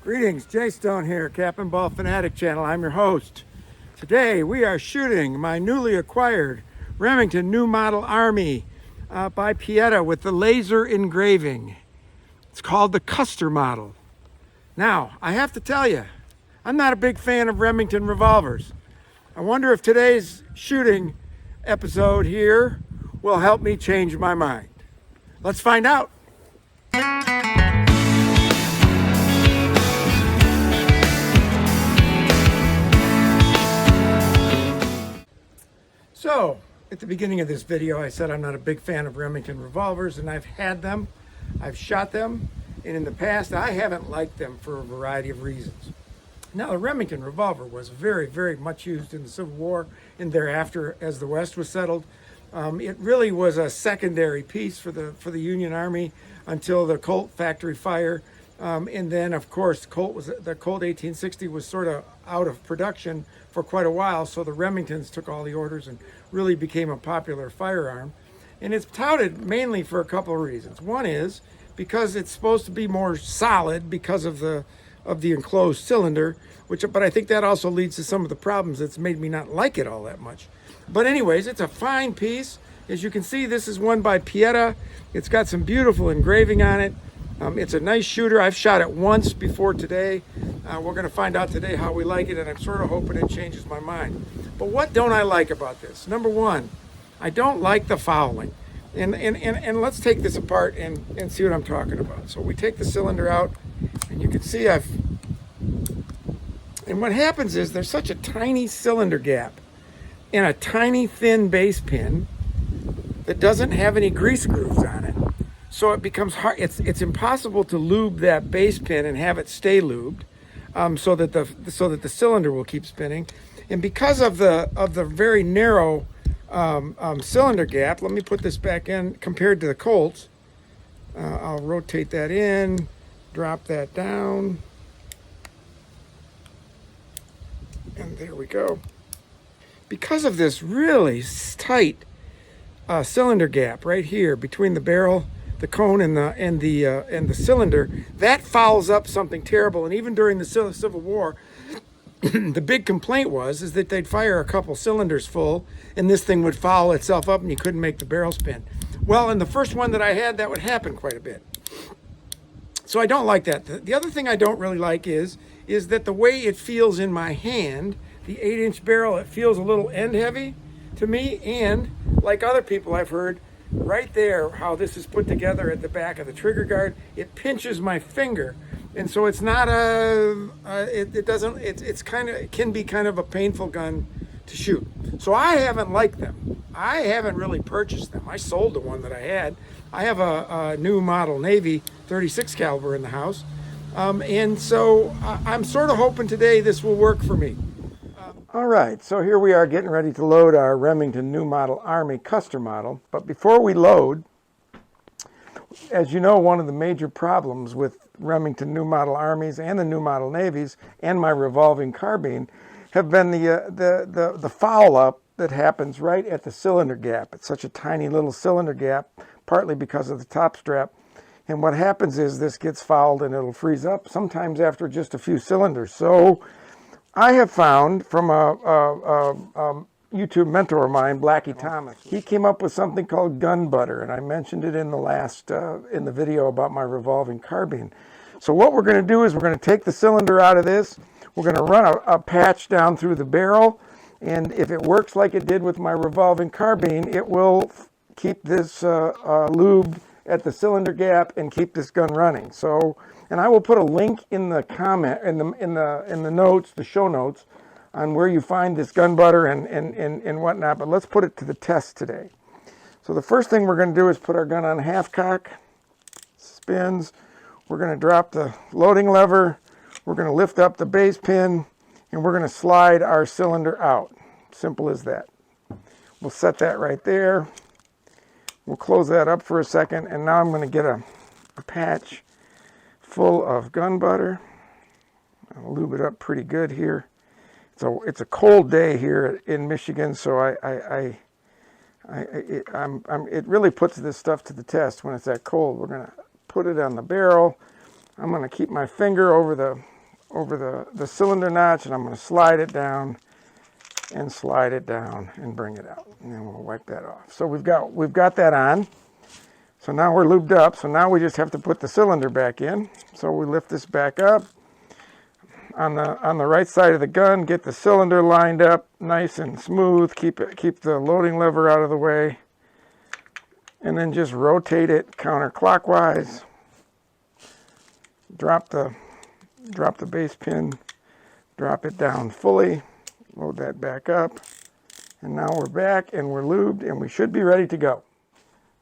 Greetings, Jay Stone here, Cap and Ball Fanatic Channel. I'm your host. Today we are shooting my newly acquired Remington New Model Army by Pietta with the laser engraving. It's called the Custer Model. Now, I have to tell you, I'm not a big fan of Remington revolvers. I wonder if today's shooting episode here will help me change my mind. Let's find out. So, at the beginning of this video, I said I'm not a big fan of Remington revolvers, and I've had them, I've shot them, and in the past, I haven't liked them for a variety of reasons. Now, the Remington revolver was very, very much used in the Civil War and thereafter as the West was settled. It really was a secondary piece for the Union Army until the Colt factory fire. And then, of course, the Colt 1860 was sort of out of production for quite a while, so the Remingtons took all the orders and really became a popular firearm. And it's touted mainly for a couple of reasons. One is because it's supposed to be more solid because of the enclosed cylinder, but I think that also leads to some of the problems that's made me not like it all that much. But anyways, it's a fine piece. As you can see, this is one by Pietta. It's got some beautiful engraving on it. It's a nice shooter. I've shot it once before today. We're going to find out today how we like it, and I'm sort of hoping it changes my mind. But what don't I like about this? Number one, I don't like the fouling. And let's take this apart and see what I'm talking about. So we take the cylinder out, and you can see and what happens is there's such a tiny cylinder gap and a tiny thin base pin that doesn't have any grease grooves on it. So it becomes hard. It's impossible to lube that base pin and have it stay lubed, so that the cylinder will keep spinning. And because of the very narrow cylinder gap, let me put this back in compared to the Colts. I'll rotate that in, drop that down, and there we go. Because of this really tight cylinder gap right here between the barrel, the cone, and the cylinder, that fouls up something terrible. And even during the Civil War, the big complaint is that they'd fire a couple cylinders full, and this thing would foul itself up, and you couldn't make the barrel spin. Well, in the first one that I had, that would happen quite a bit. So I don't like that. The other thing I don't really like is that the way it feels in my hand, the 8-inch barrel, it feels a little end heavy to me, and like other people I've heard, right there, how this is put together at the back of the trigger guard, it pinches my finger, and so it's not it can be kind of a painful gun to shoot. So I haven't liked them. I haven't really purchased them. I sold the one that I had. I have a new model Navy 36 caliber in the house, and so I'm sort of hoping today this will work for me. All right, so here we are getting ready to load our Remington New Model Army Custer Model. But before we load, as you know, one of the major problems with Remington New Model Armies and the New Model Navies and my revolving carbine have been the foul up that happens right at the cylinder gap. It's such a tiny little cylinder gap, partly because of the top strap. And what happens is this gets fouled and it'll freeze up, sometimes after just a few cylinders. So I have found from a YouTube mentor of mine, Blackie Thomas. He came up with something called gun butter, and I mentioned it in the video about my revolving carbine. So what we're going to do is we're going to take the cylinder out of this. We're going to run a patch down through the barrel, and if it works like it did with my revolving carbine, it will keep this lube at the cylinder gap and keep this gun running. So. And I will put a link in the comment, in the notes, the show notes, on where you find this gun butter and whatnot. But let's put it to the test today. So the first thing we're going to do is put our gun on half cock, spins. We're going to drop the loading lever. We're going to lift up the base pin, and we're going to slide our cylinder out. Simple as that. We'll set that right there. We'll close that up for a second, and now I'm going to get a patch full of gun butter. I'll lube it up pretty good here. It's a cold day here in Michigan, so it really puts this stuff to the test when it's that cold. We're going to put it on the barrel. I'm going to keep my finger over over the cylinder notch, and I'm going to slide it down and bring it out, and then we'll wipe that off. So we've got that on. So now we're lubed up. So now we just have to put the cylinder back in. So we lift this back up on the right side of the gun, get the cylinder lined up nice and smooth, keep the loading lever out of the way, and then just rotate it counterclockwise. Drop the base pin, drop it down fully, load that back up, and now we're back and we're lubed and we should be ready to go.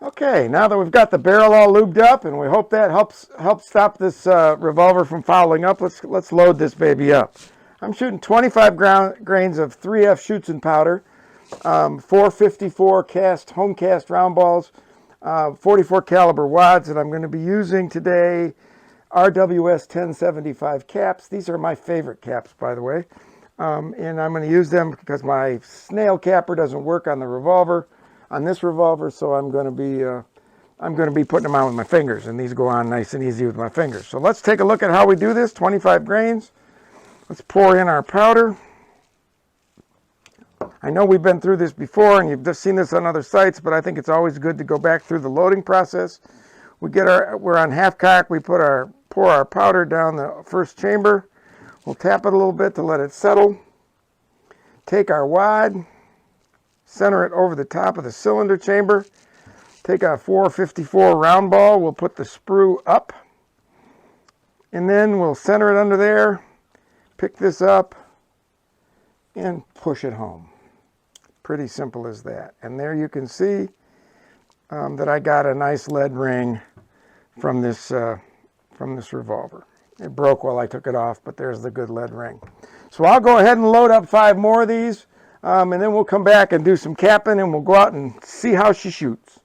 Okay, now that we've got the barrel all lubed up, and we hope that helps stop this revolver from fouling up, let's load this baby up. I'm shooting 25 grains of 3F shoots and powder, 454 home cast round balls, 44 caliber wads, and I'm going to be using today RWS 1075 caps. These are my favorite caps, by the way, and I'm going to use them because my snail capper doesn't work on this revolver, so I'm going to be putting them on with my fingers, and these go on nice and easy with my fingers. So let's take a look at how we do this. 25 grains. Let's pour in our powder. I know we've been through this before, and you've just seen this on other sites, but I think it's always good to go back through the loading process. We're on half cock. We pour our powder down the first chamber. We'll tap it a little bit to let it settle. Take our wad, center it over the top of the cylinder chamber. Take a 454 round ball. We'll put the sprue up, and then we'll center it under there. Pick this up and push it home. Pretty simple as that. And there you can see that I got a nice lead ring from this revolver. It broke while I took it off, but there's the good lead ring. So I'll go ahead and load up 5 more of these, and then we'll come back and do some capping, and we'll go out and see how she shoots.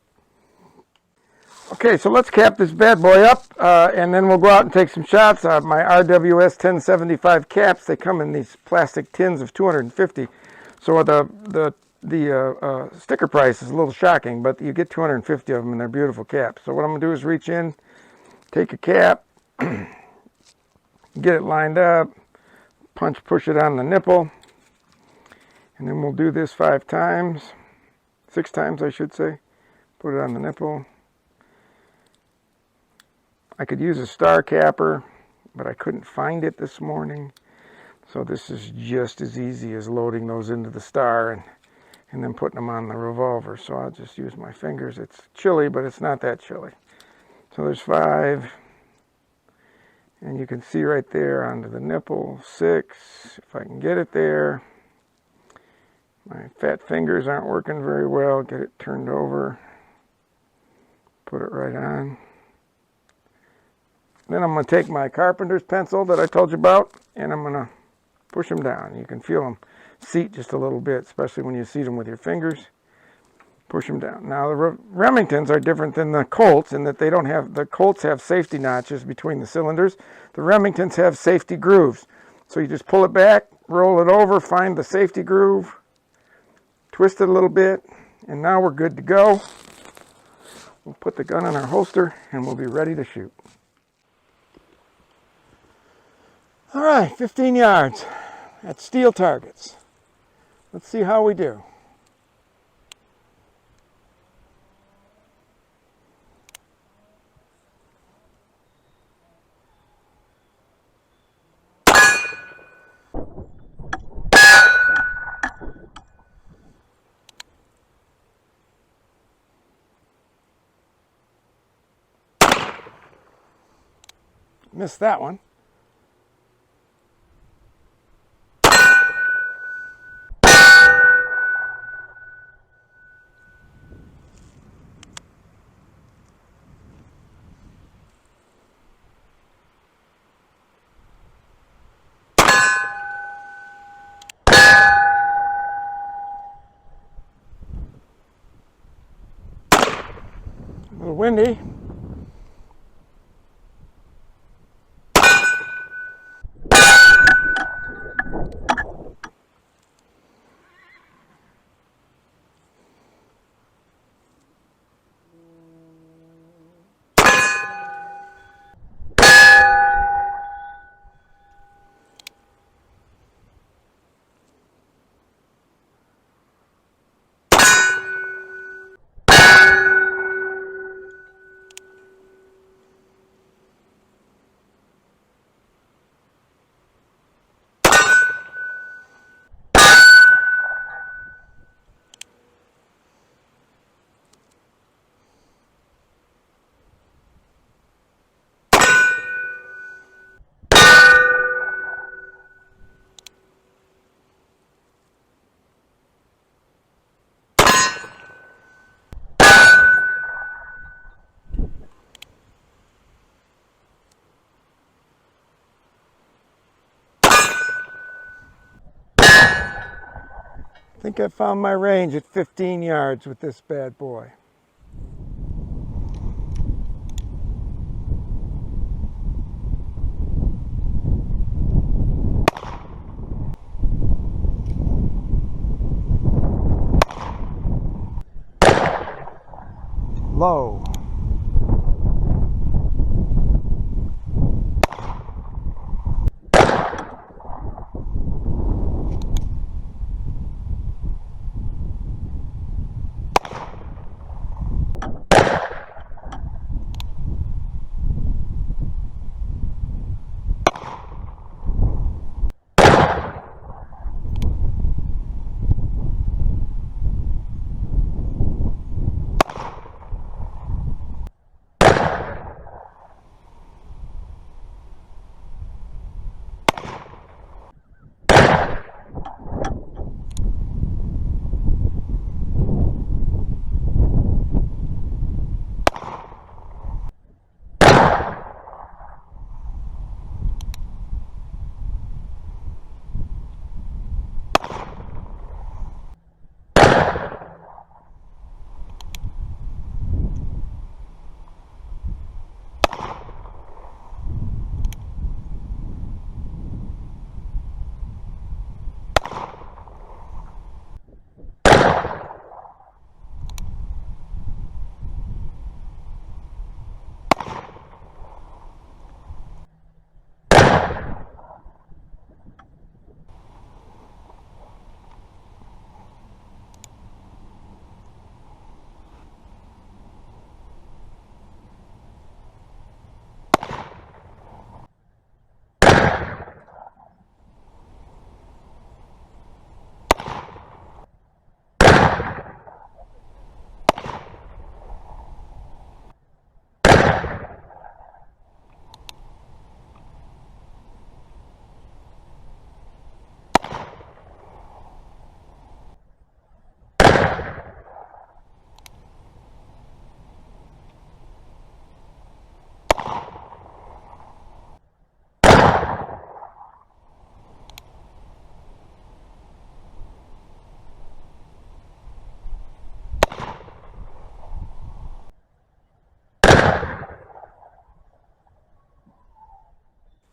Okay, so let's cap this bad boy up, and then we'll go out and take some shots. My RWS 1075 caps, they come in these plastic tins of 250. So the sticker price is a little shocking, but you get 250 of them, and they're beautiful caps. So what I'm going to do is reach in, take a cap, get it lined up, push it on the nipple, and then we'll do this 5 times, 6 times I should say. Put it on the nipple. I could use a star capper, but I couldn't find it this morning. So this is just as easy as loading those into the star and then putting them on the revolver. So I'll just use my fingers. It's chilly, but it's not that chilly. So there's 5. And you can see right there onto the nipple, 6, if I can get it there. My fat fingers aren't working very well. Get it turned over. Put it right on. Then I'm going to take my carpenter's pencil that I told you about, and I'm going to push them down. You can feel them seat just a little bit, especially when you seat them with your fingers. Push them down. Now the Remingtons are different than the Colts in that the Colts have safety notches between the cylinders. The Remingtons have safety grooves. So you just pull it back, roll it over, find the safety groove, twist it a little bit, and now we're good to go. We'll put the gun in our holster and we'll be ready to shoot. All right, 15 yards at steel targets. Let's see how we do. Missed that one. A little windy. think I found my range at 15 yards with this bad boy. Low.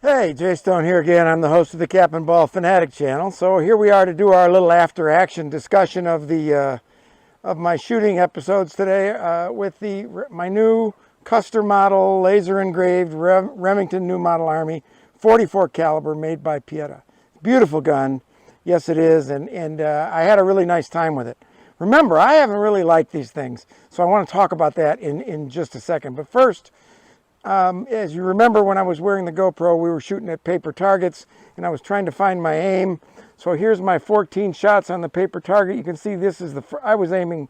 Hey, Jay Stone here again. I'm the host of the Cap and Ball Fanatic channel. So here we are to do our little after action discussion of the of my shooting episodes today with my new Custer Model laser engraved Remington New Model Army 44 caliber made by Pietta. Beautiful gun. Yes, it is. And I had a really nice time with it. Remember, I haven't really liked these things, so I want to talk about that in just a second. But first, as you remember, when I was wearing the GoPro, we were shooting at paper targets, and I was trying to find my aim. So here's my 14 shots on the paper target. You can see this is I was aiming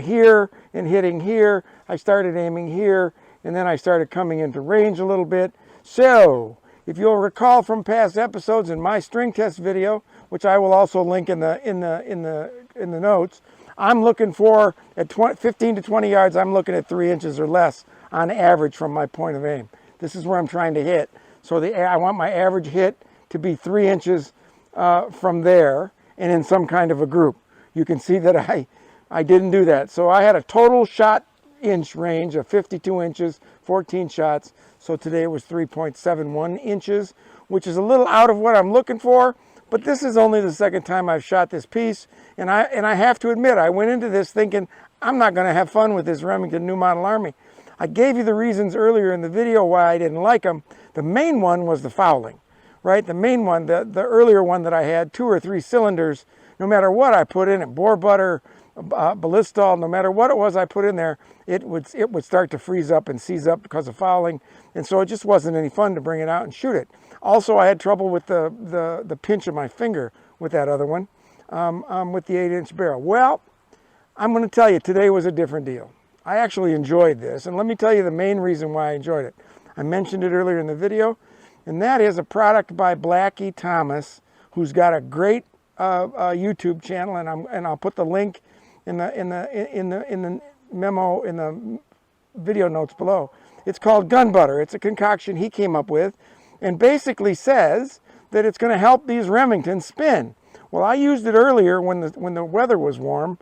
here and hitting here. I started aiming here, and then I started coming into range a little bit. So if you'll recall from past episodes in my string test video, which I will also link in the notes, I'm looking for at 15 to 20 yards. I'm looking at 3 inches or less on average from my point of aim. This is where I'm trying to hit. So I want my average hit to be 3 inches from there and in some kind of a group. You can see that I didn't do that. So I had a total shot inch range of 52 inches, 14 shots. So today it was 3.71 inches, which is a little out of what I'm looking for. But this is only the second time I've shot this piece. And I have to admit, I went into this thinking I'm not going to have fun with this Remington New Model Army. I gave you the reasons earlier in the video why I didn't like them. The main one was the fouling, right? The main one, the earlier one that I had, 2 or 3 cylinders, no matter what I put in it, bore butter, ballistol, no matter what it was I put in there, it would start to freeze up and seize up because of fouling. And so it just wasn't any fun to bring it out and shoot it. Also, I had trouble with the pinch of my finger with that other one, with the 8-inch barrel. Well, I'm going to tell you, today was a different deal. I actually enjoyed this, and let me tell you the main reason why I enjoyed it. I mentioned it earlier in the video, and that is a product by Blackie Thomas, who's got a great YouTube channel, and I'll put the link in the memo in the video notes below. It's called Gun Butter. It's a concoction he came up with, and basically says that it's going to help these Remingtons spin. Well, I used it earlier when the weather was warm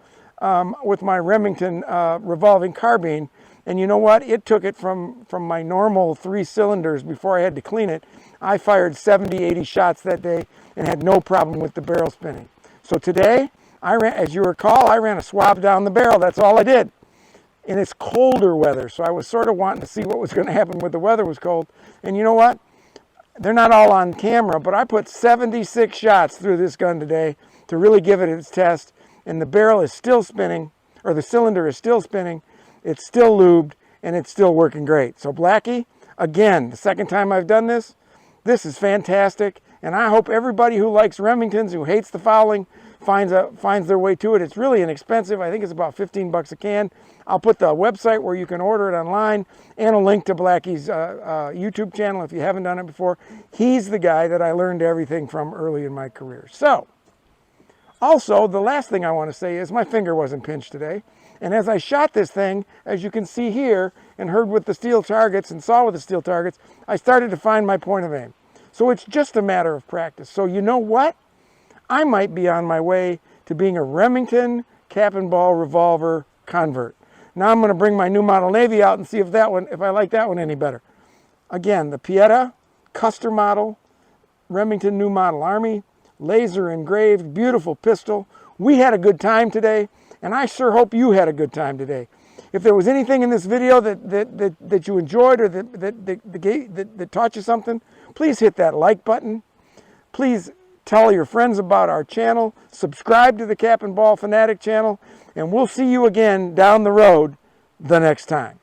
with my Remington revolving carbine, and you know what? It took it from my normal 3 cylinders before I had to clean it. I fired 70, 80 shots that day and had no problem with the barrel spinning. So today, as you recall, I ran a swab down the barrel. That's all I did. And it's colder weather, so I was sort of wanting to see what was going to happen when the weather was cold. And you know what? They're not all on camera, but I put 76 shots through this gun today to really give it its test. And the barrel is still spinning, or the cylinder is still spinning. It's still lubed, and it's still working great. So Blackie, again, the second time I've done this, this is fantastic. And I hope everybody who likes Remingtons, who hates the fouling, finds their way to it. It's really inexpensive. I think it's about 15 bucks a can. I'll put the website where you can order it online and a link to Blackie's YouTube channel if you haven't done it before. He's the guy that I learned everything from early in my career. So, also, the last thing I want to say is my finger wasn't pinched today. And as I shot this thing, as you can see here, and heard with the steel targets and saw with the steel targets, I started to find my point of aim. So it's just a matter of practice. So you know what? I might be on my way to being a Remington Cap and Ball revolver convert. Now I'm going to bring my new model Navy out and see if I like that one any better. Again, the Pietta, Custer Model, Remington New Model Army, laser engraved, beautiful pistol. We had a good time today, and I sure hope you had a good time today. If there was anything in this video that you enjoyed or that taught you something, please hit that like button. Please tell your friends about our channel. Subscribe to the Cap and Ball Fanatic channel, and we'll see you again down the road the next time.